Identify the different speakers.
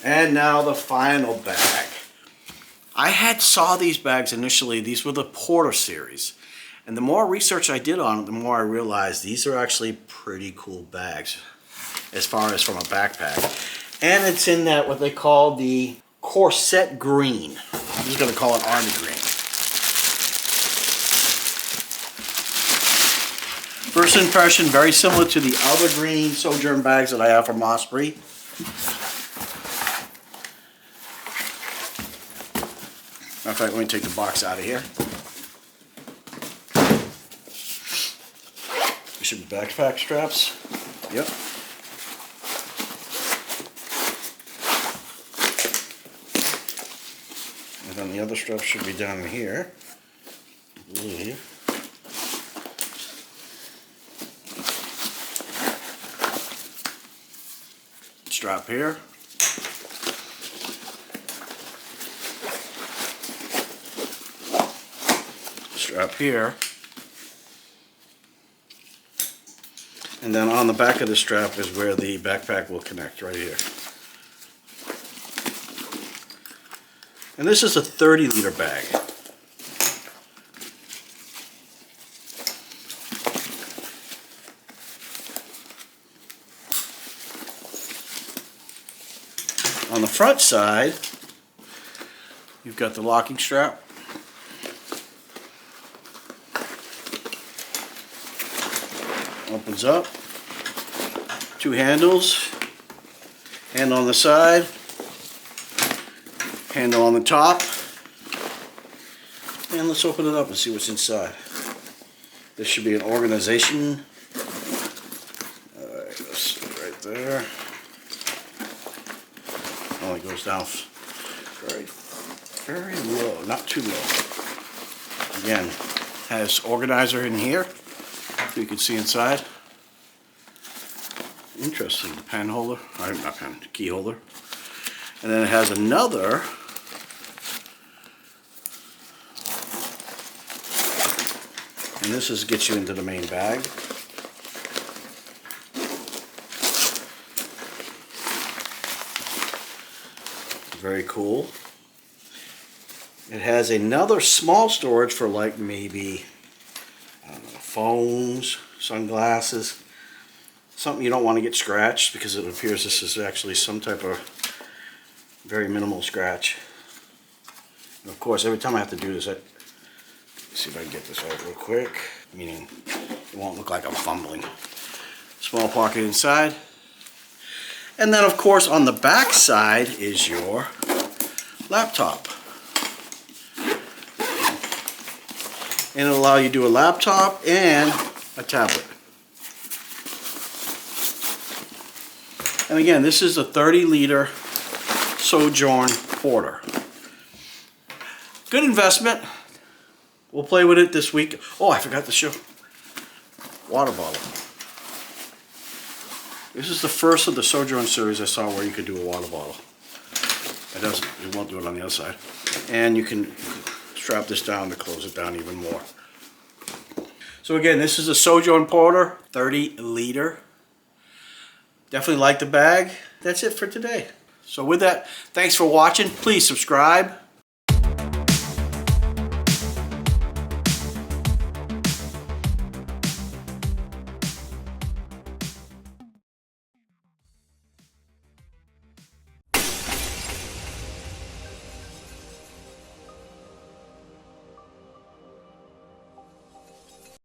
Speaker 1: And now the final bag. I saw these bags initially. These were the Porter series. And the more research I did on it, the more I realized these are actually pretty cool bags as far as from a backpack. And it's in that what they call the corset green. I'm just going to call it army green. First impression, very similar to the other green Sojourn bags that I have from Osprey. Matter of fact, let me take the box out of here. There should be backpack straps. Yep. And then the other strap should be down here. I believe. Strap here. Strap here. And then on the back of the strap is where the backpack will connect, right here. And this is a 30-liter bag. On the front side, you've got the locking strap. Opens up. Two handles. Handle on the side. Handle on the top. And let's open it up and see what's inside. This should be an organization. Alright, that's right there. Only goes down very low, not too low. Again, has organizer in here, so you can see inside. Interesting, pen holder, not pen, key holder. And then it has another and this gets you into the main bag. Very cool. It has another small storage for like maybe, I don't know, phones, sunglasses, something you don't want to get scratched, because it appears this is actually some type of very minimal scratch. And of course, every time I have to do this, let's see if I can get this out real quick, meaning it won't look like I'm fumbling. Small pocket inside. And then, of course, on the back side is your laptop. And it'll allow you to do a laptop and a tablet. And again, this is a 30-liter Sojourn Porter. Good investment. We'll play with it this week. Oh, I forgot to show. Water bottle. This is the first of the Sojourn series I saw where you could do a water bottle. It won't do it on the other side. And you can strap this down to close it down even more. So again, this is a Sojourn Porter, 30-liter. Definitely like the bag. That's it for today. So with that, thanks for watching. Please subscribe.